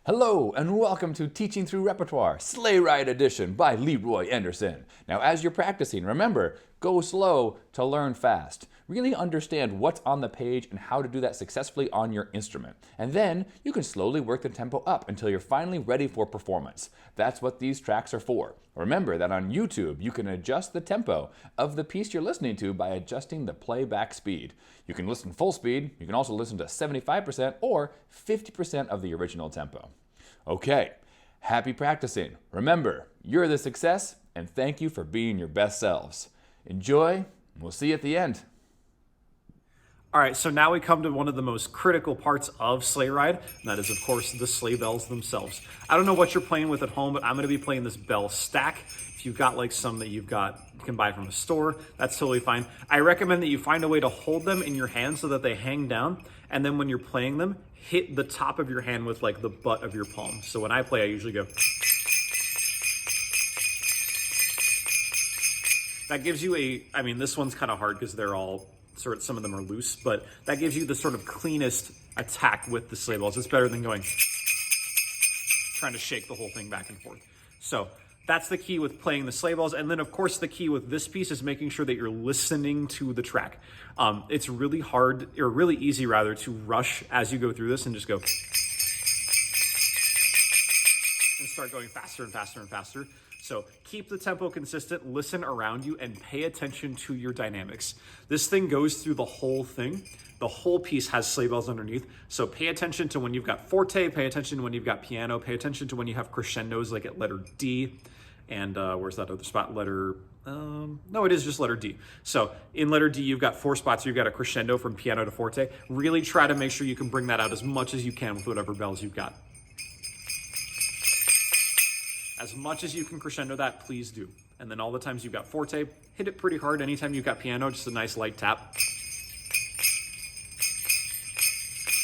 Hello and welcome to Teaching Through Repertoire, Sleigh Ride Edition by Leroy Anderson. Now as you're practicing, remember, go slow to learn fast. Really understand what's on the page and how to do that successfully on your instrument. And then you can slowly work the tempo up until you're finally ready for performance. That's what these tracks are for. Remember that on YouTube, you can adjust the tempo of the piece you're listening to by adjusting the playback speed. You can listen full speed, you can also listen to 75% or 50% of the original tempo. Okay, happy practicing. Remember, you're the success, and thank you for being your best selves. Enjoy, and we'll see you at the end. All right, so now we come to one of the most critical parts of Sleigh Ride, and that is, of course, the sleigh bells themselves. I don't know what you're playing with at home, but I'm going to be playing this bell stack. If you've got like some that you can buy from a store, that's totally fine. I recommend that you find a way to hold them in your hand so that they hang down, and then when you're playing them, hit the top of your hand with like the butt of your palm. So when I play, I usually go. That gives you this one's kind of hard because they're all some of them are loose, but that gives you the sort of cleanest attack with the sleigh bells. It's better than trying to shake the whole thing back and forth. So that's the key with playing the sleigh bells. And then of course the key with this piece is making sure that you're listening to the track. It's really hard, or really easy rather, to rush as you go through this and just go and start going faster and faster and faster. So keep the tempo consistent, listen around you, and pay attention to your dynamics. This thing goes through the whole thing. The whole piece has sleigh bells underneath. So pay attention to when you've got forte, pay attention to when you've got piano, pay attention to when you have crescendos like at letter D. And where's that other spot? No, it is just letter D. So in letter D, you've got 4 spots. You've got a crescendo from piano to forte. Really try to make sure you can bring that out as much as you can with whatever bells you've got. As much as you can crescendo that, please do. And then all the times you've got forte, hit it pretty hard. Anytime you've got piano, just a nice light tap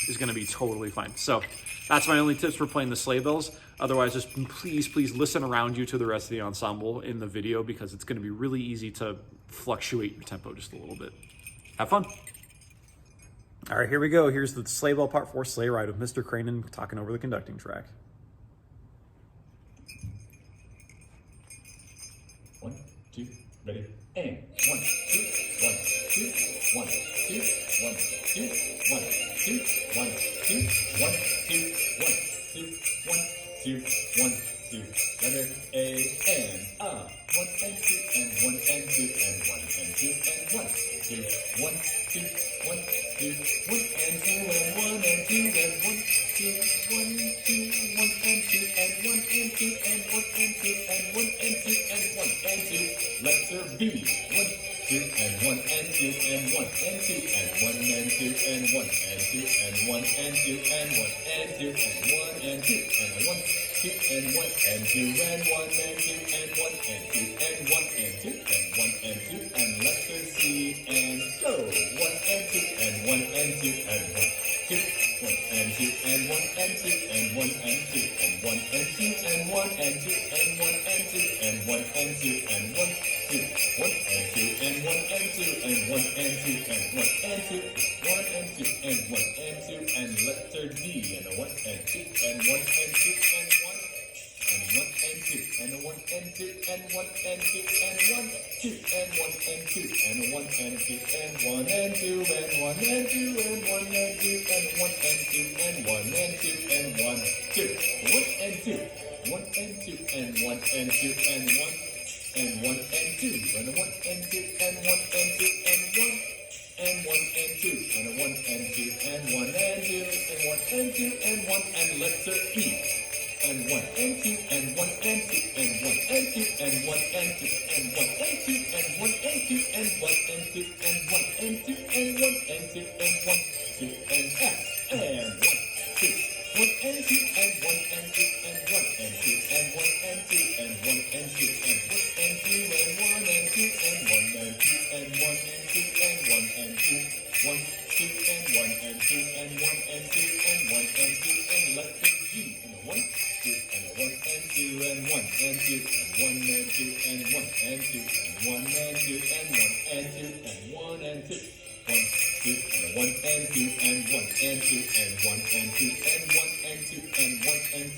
is gonna be totally fine. So that's my only tips for playing the sleigh bells. Otherwise, just please listen around you to the rest of the ensemble in the video, because it's gonna be really easy to fluctuate your tempo just a little bit. Have fun. All right, here we go. Here's the sleigh bell part 4 Sleigh Ride with Mr. Krijnen talking over the conducting track. 1, 2, ready, and 1, 2, 1, 2, 1, 2, 1, 2, 1, 2, 1, 2, 1, 2, 1, 2, 1, 2, 1, 2, letter A and 1 and 2 and 1 and 2 and 1 and 2 and 1, 2, 1, 2, 1, 2, 1 and 2 and 1 and 2 and 1, 2, 1, 2, 1 and 2 and 1 and 2 and 1 and 2 and 1 and 2 and 1 and 2, letter B, 1, 2 and 1 and 2 and 1 and 2 and 1 and 2 and 1 and 2 and 1 and 2 and 1 and 2 and 1 and 2 and 1, 2 and 1 and 2 and 1 and 2 and 1 and 2 and 1 and 2 and 1 and 2 and letter C and go. 1 and 2 and 1 and 2 and 1, 2, 1 and 2 and 1 and 2 and 1 and 2 and 1 and 2 and 1 and 2 and 1 and 2 and 1 and 2 and 1, 2, 1 and 2 and 1 and 2 and 1 and 2 and 1 and 2, 1 and 2 and 1 and 2 and letter D and a 1 and 2 and 1 and 2 and 1 and 1 and 2 and a 1 and 2 and 1 and 2 and 1, 2 and 1 and 2 and a 1 and 2 and 1 and 2 and 1 and 2 and 1 and 2 and 1 and 2 and 1 and 2 and 1, 2, 1 and 2, 1 and 2 and 1 and 2 and 1 and 1 and 2 and a 1 and 2 and 1 and 2 and 1 and 1 and 2 and a 1 and 2 and 1 and 2 and 1 and 2 and 1 and letter E and 1 and 2 and 1 and 2 and 1 and 2 and 1 and 2 and 1 and 2 and 1 and 2 and 1 and 2 and 1 and 2 and 1 and 2 and 1, 2 and F and 1, 2, 1 and 2 and 1 and 2 and 1 and 2 and 1 and 2 and 1 and 2 and 1 and 2 and 1 and 2 and 1 and 2 and 1 and 2 and 1 and 2, 1, 2 and 1 and 2 and 1 and 2 and 1 and 2 and letter G and a 1, 2 and a 1 and 2 and 1 and 2 and 1 and 2 and 1 and 2 and 1 and 2 and 1 and 2 and 1 and 2, 1, 2 and a 1 and 2 and 1 and 2 and 1 and 2 and 1 and 2 and 1 and 2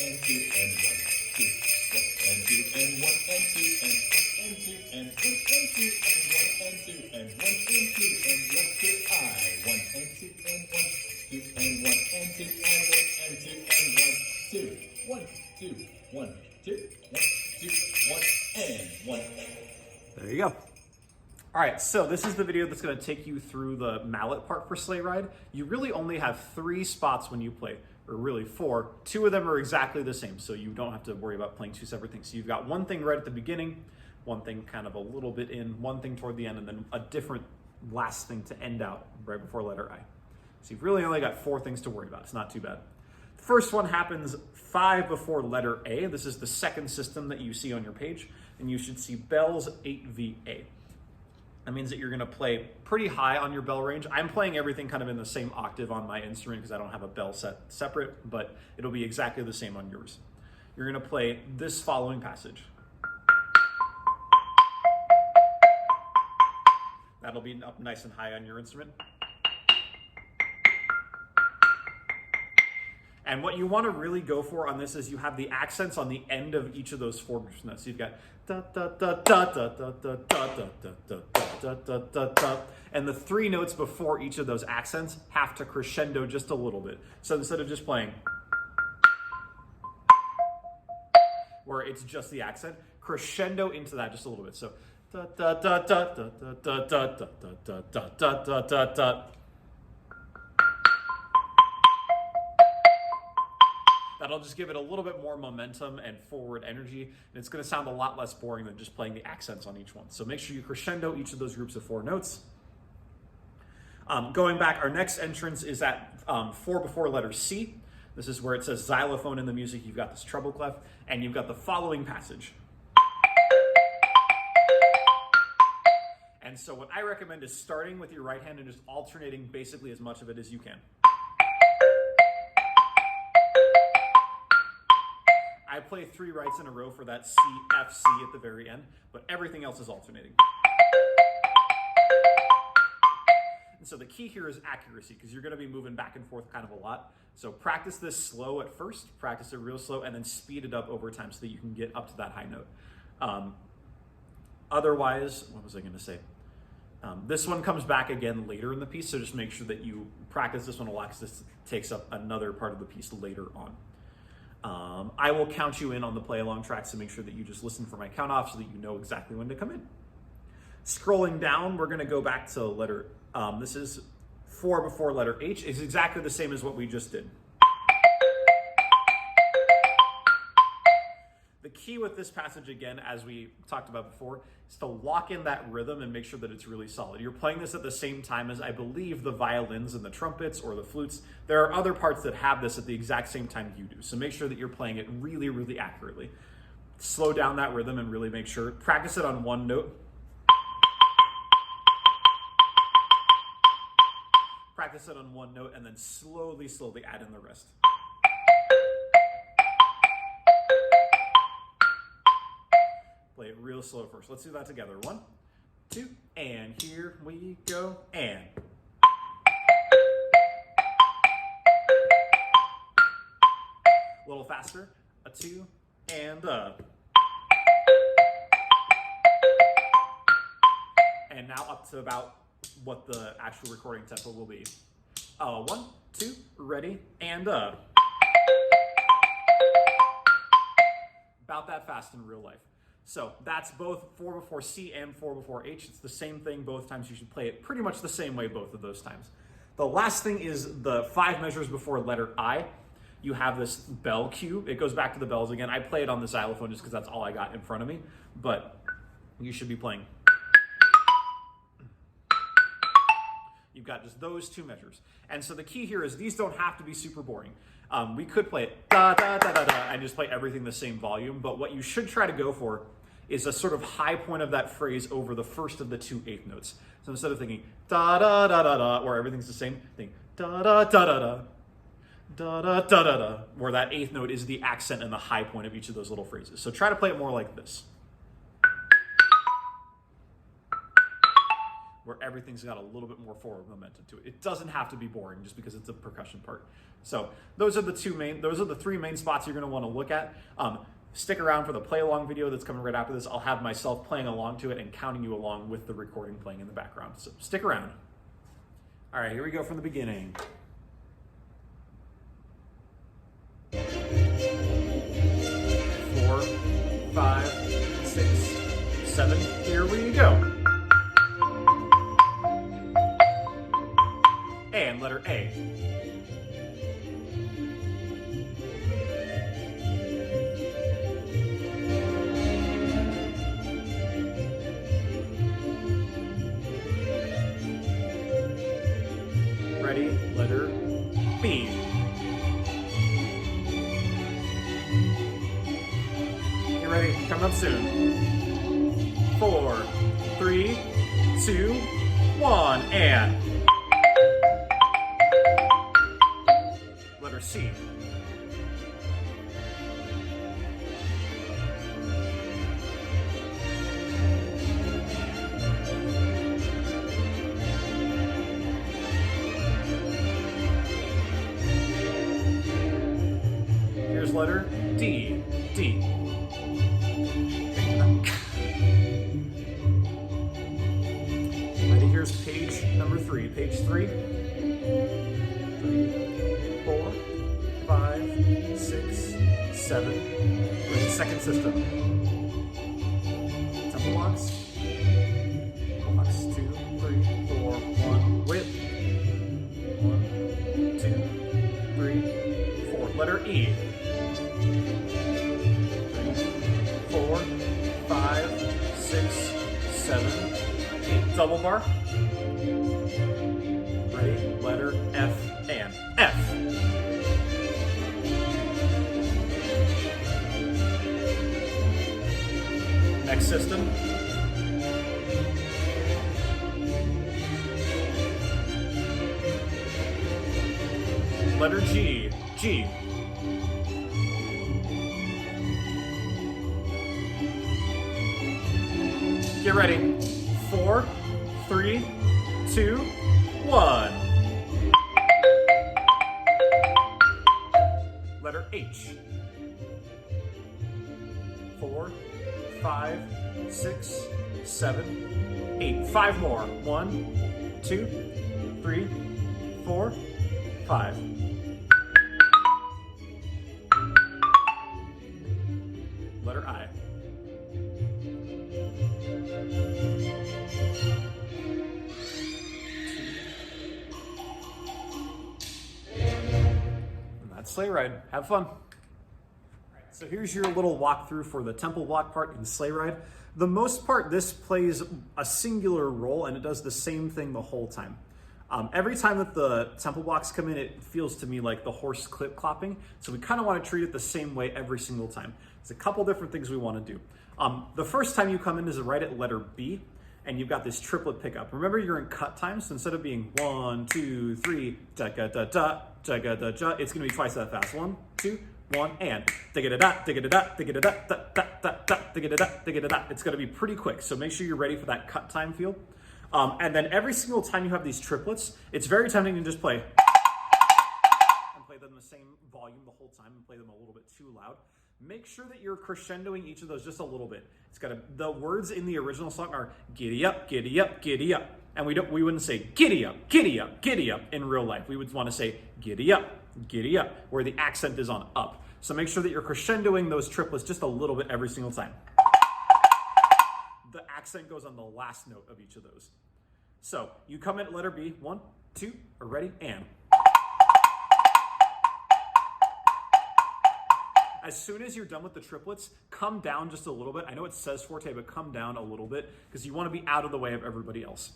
and two and one, two, one and two and one and two and one and two and one and two and one and two and one and two and left to I, one and two and one, two and one and two and one and two and one, two, one, two, one, two, one, two, one, and one. There you go. All right, so this is the video that's going to take you through the mallet part for Sleigh Ride. You really only have 3 spots when you play, or really 4. 2 of them are exactly the same, so you don't have to worry about playing 2 separate things. So you've got one thing right at the beginning, one thing kind of a little bit in, one thing toward the end, and then a different last thing to end out right before letter I. So you've really only got 4 things to worry about. It's not too bad. The first one happens 5 before letter A. This is the second system that you see on your page, and you should see bells 8VA. That means that you're going to play pretty high on your bell range. I'm playing everything kind of in the same octave on my instrument because I don't have a bell set separate, but it'll be exactly the same on yours. You're going to play this following passage. That'll be up nice and high on your instrument. And what you want to really go for on this is you have the accents on the end of each of those 4 groups notes. So you've got da da da da da da da da da da da da da da, and the 3 notes before each of those accents have to crescendo just a little bit. So instead of just playing where it's just the accent, crescendo into that just a little bit. So da da da da da da da da da da da da da da. That'll just give it a little bit more momentum and forward energy, and it's going to sound a lot less boring than just playing the accents on each one. So make sure you crescendo each of those groups of 4 notes. Going back, our next entrance is at 4 before letter C. This is where it says xylophone in the music. You've got this treble clef, and you've got the following passage. And so what I recommend is starting with your right hand and just alternating basically as much of it as you can. I play 3 rights in a row for that C, F, C at the very end, but everything else is alternating. And so the key here is accuracy, because you're going to be moving back and forth kind of a lot. So practice this slow at first, practice it real slow, and then speed it up over time so that you can get up to that high note. Otherwise, what was I going to say? This one comes back again later in the piece, so just make sure that you practice this one a lot, because this takes up another part of the piece later on. I will count you in on the play along track, so make sure that you just listen for my count off so that you know exactly when to come in. Scrolling down, we're going to go back to letter, this is 4 before letter H. It's exactly the same as what we just did. The key with this passage, again, as we talked about before, is to lock in that rhythm and make sure that it's really solid. You're playing this at the same time as, I believe, the violins and the trumpets or the flutes. There are other parts that have this at the exact same time you do. So make sure that you're playing it really, really accurately. Slow down that rhythm and really make sure. Practice it on 1 note. Practice it on 1 note and then slowly, slowly add in the rest. Play it real slow first. Let's do that together. 1, 2, and here we go, and. A little faster. A 2, and And now up to about what the actual recording tempo will be. 1, 2, ready, and About that fast in real life. So that's both 4 before C and 4 before H. It's the same thing both times. You should play it pretty much the same way both of those times. The last thing is the 5 measures before letter I. You have this bell cue. It goes back to the bells again. I play it on the xylophone just because that's all I got in front of me. But you should be playing. You've got just those 2 measures. And so the key here is these don't have to be super boring. We could play it da da da da da and just play everything the same volume, but what you should try to go for is a sort of high point of that phrase over the first of the 2 eighth notes. So instead of thinking da da da da da, where everything's the same, think da da da da da, da da da da da, where that 8th note is the accent and the high point of each of those little phrases. So try to play it more like this. where everything's got a little bit more forward momentum to it. It doesn't have to be boring just because it's a percussion part. So those are the three main spots you're going to want to look at. Stick around for the play along video that's coming right after this. I'll have myself playing along to it and counting you along with the recording playing in the background. So stick around. All right, here we go from the beginning. 4, 5, 6, 7. Here we go. And letter A. Ready? Letter B. Get ready, coming up soon. 4, 3, 2, 1, and letter C. Here's letter D. D. Ready? Here's page number 3. Page 3. 3, 4, 5, 6, 7. Ready? Second system. Tempo blocks. Blocks 2, 3, 4, 1. Whip. 1, 2, 3, 4. Letter E. 4, 5, 6, 7, 8. Double bar. Ready? Letter F and F. Next system. Letter G. G. Get ready. 4, 3, 2, 1. Letter H. 4, 5, 6, 7, 8. 5 more. 1, 2, 3, 4, 5. Letter I. And that's Sleigh Ride. Have fun. So here's your little walkthrough for the tempo block part in Sleigh Ride. The most part, this plays a singular role and it does the same thing the whole time. Every time that the tempo blocks come in, it feels to me like the horse clip clopping. So we kind of want to treat it the same way every single time. There's a couple different things we want to do. The first time you come in is right at letter B, and you've got this triplet pickup. Remember, you're in cut time, so instead of being 1, 2, 3, da da da da da da da da, it's going to be twice that fast. 1, 2, 1, and da da da da da da da da da da da da da da da. It's going to be pretty quick, so make sure you're ready for that cut time feel. And then every single time you have these triplets, it's very tempting to just play and play them the same volume the whole time and play them a little bit too loud. Make sure that you're crescendoing each of those just a little bit. It's got the words in the original song are giddy up, giddy up, giddy up. And we wouldn't say giddy up, giddy up, giddy up in real life. We would want to say giddy up, where the accent is on up. So make sure that you're crescendoing those triplets just a little bit every single time. The accent goes on the last note of each of those. So you come in at letter B, 1, 2, are ready, and. As soon as you're done with the triplets, come down just a little bit. I know it says forte, but come down a little bit because you want to be out of the way of everybody else.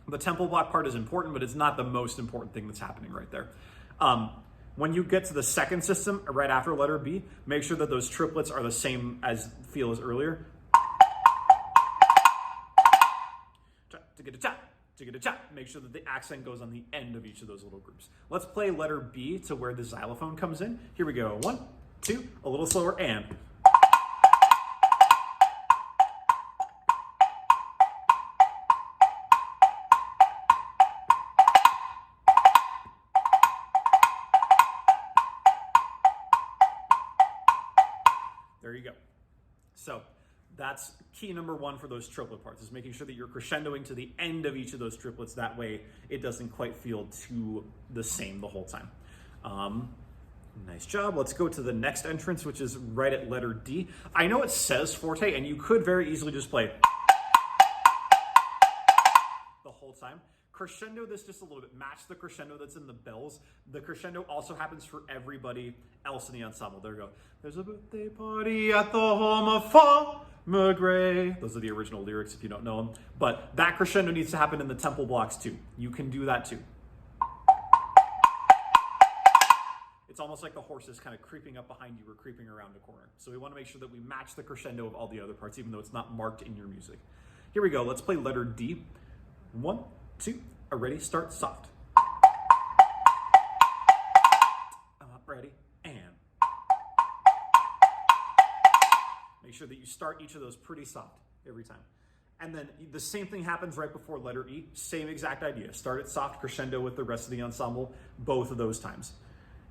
The tempo block part is important, but it's not the most important thing that's happening right there. When you get to the second system, right after letter B, make sure that those triplets are the same feel as earlier. Make sure that the accent goes on the end of each of those little groups. Let's play letter B to where the xylophone comes in. Here we go. 1, 2, a little slower, and. There you go. So that's key number one for those triplet parts, is making sure that you're crescendoing to the end of each of those triplets. That way it doesn't quite feel too the same the whole time. Nice job. Let's go to the next entrance, which is right at letter D. I know it says forte, and you could very easily just play the whole time. Crescendo this just a little bit. Match the crescendo that's in the bells. The crescendo also happens for everybody else in the ensemble. There we go. There's a birthday party at the home of Farmer Gray. Those are the original lyrics if you don't know them. But that crescendo needs to happen in the tempo blocks too. You can do that too. It's almost like the horse is kind of creeping up behind you or creeping around a corner. So we want to make sure that we match the crescendo of all the other parts, even though it's not marked in your music. Here we go. Let's play letter D. 1, 2, ready, start, soft. Ready, and. Make sure that you start each of those pretty soft every time. And then the same thing happens right before letter E. Same exact idea. Start it soft, crescendo with the rest of the ensemble, both of those times.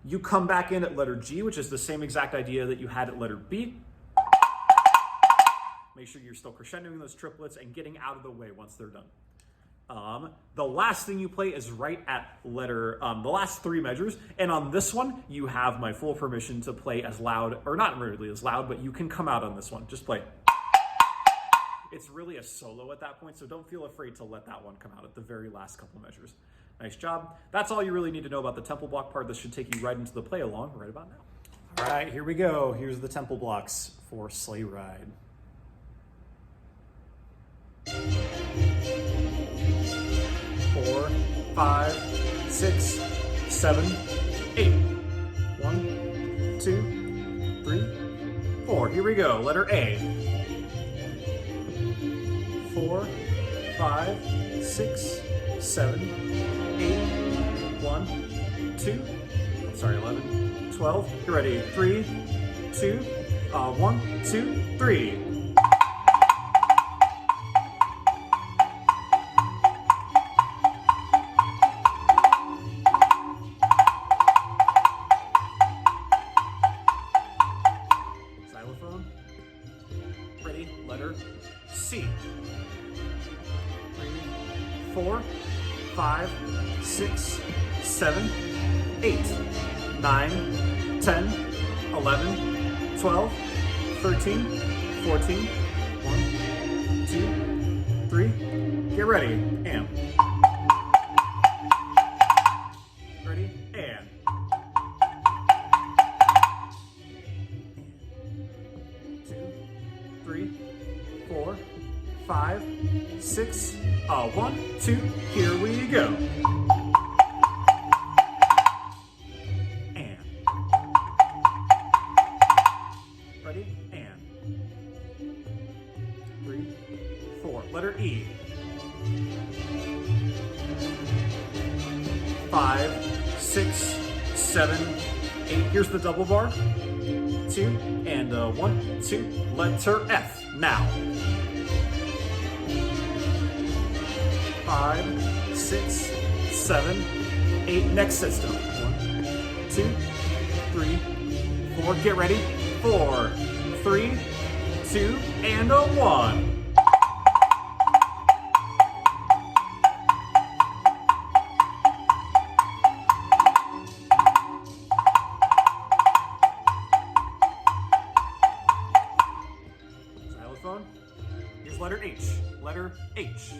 You come back in at letter G, which is the same exact idea that you had at letter B. Make sure you're still crescendoing those triplets and getting out of the way once they're done. The last thing you play is right at letter, the last three measures. And on this one, you have my full permission to play as loud, or not really as loud, but you can come out on this one. Just play. It's really a solo at that point, so don't feel afraid to let that one come out at the very last couple measures. Nice job. That's all you really need to know about the tempo block part. This should take you right into the play along right about now. All right, here we go. Here's the tempo blocks for Sleigh Ride. 4, 5, 6, 7, 8. 1, 2, 3, 4. Here we go. Letter A. 4, 5, 6, 7, 8, 1, 2, sorry, 11, 12. You're ready. 3, 2, 1, 2, 3. Xylophone. Ready. Letter C. 3, 4, 5, 6, 7, 8, 9, 10, 11, 12, 13, 14, 1, 2, 3. Get ready, and. Ready, and. 2, 3, 4, 5, 6, 1, 2, here we go. And. Ready? And. 3, 4. Letter E. 5, 6, 7, 8. Here's the double bar. 2, and 1, 2. Letter F. Now. 5, 6, 7, 8. Next system. 1, 2, 3, 4. Get ready. 4, 3, 2, and 1. Xylophone. Here's letter H. Letter H.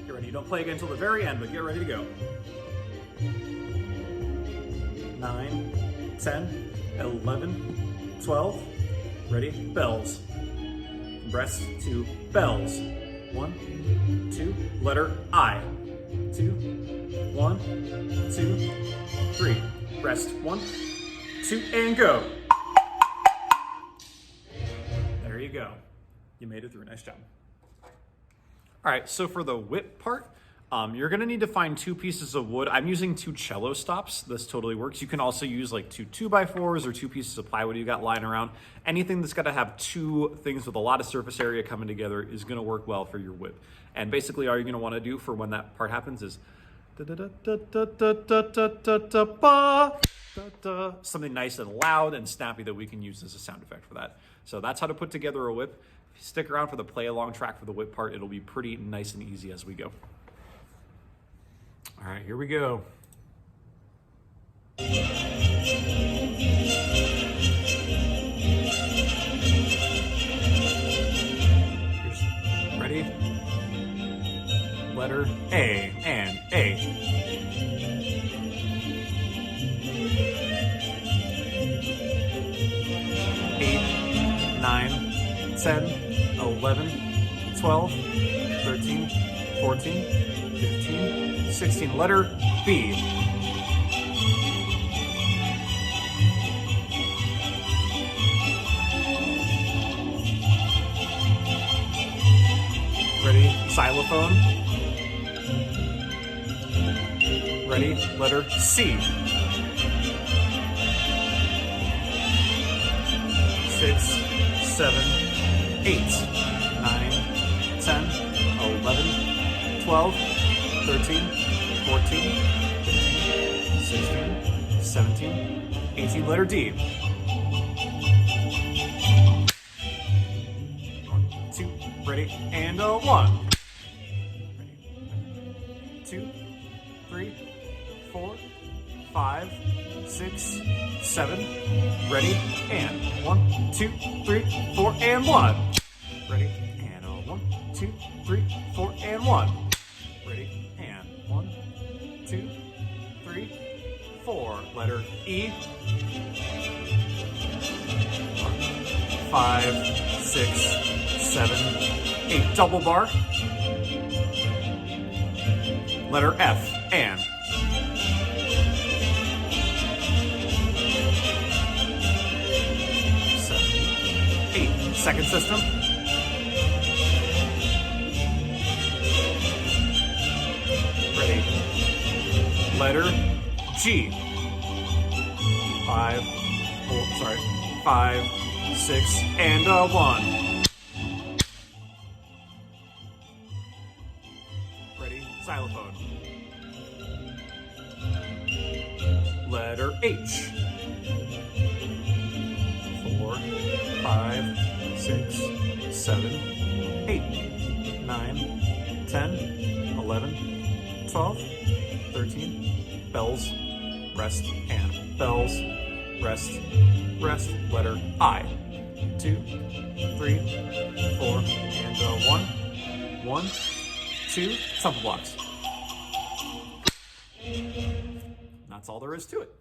Get ready. You don't play again until the very end, but get ready to go. 9, 10, 11, 12. Ready? Bells. Breast to bells. 1, 2. Letter I. 2, 1, 2, 3. Rest. 1, 2, and go. There you go. You made it through. Nice job. All right, so for the whip part, you're gonna need to find 2 pieces of wood. I'm using 2 cello stops. This totally works. You can also use like 2 2x4s or 2 pieces of plywood you got lying around. Anything that's gotta have 2 things with a lot of surface area coming together is gonna work well for your whip. And basically all you're gonna wanna do for when that part happens is da da da da da da da da da. something nice and loud and snappy that we can use as a sound effect for that. So that's how to put together a whip. If you stick around for the play along track for the whip part, it'll be pretty nice and easy as we go. All right, here we go. Ready? Letter A and A. 8, 9, 10, 11, 12, 13, 14, 15, 16. Letter B. Ready? Xylophone. Ready? Letter C. 6, 7, 8, 9, 10, 11, 12, 13, 14, 15, 16, 17, 18. Letter D. 1, 2, ready, and 1. Ready. 2, 3, 4, 5, 6, 7. Ready, and 1, 2, 3, 4, and 1. Ready, and 1, 2, 3, 4, and 1. Ready, and 1, 2, 3, 4. Letter E. 5, 6, 7, 8. Double bar. Letter F, and 7, 8. Second system. Ready. Letter G. 5, 6, and 1. Ready, xylophone. Letter H. 4, 5, 6, 7, 8, 9, 10, 11, 12, 13. Bells, rest, and bells, rest, rest. Letter I. 2, 3, 4, and 1. 1, 2. Tempo blocks. That's all there is to it.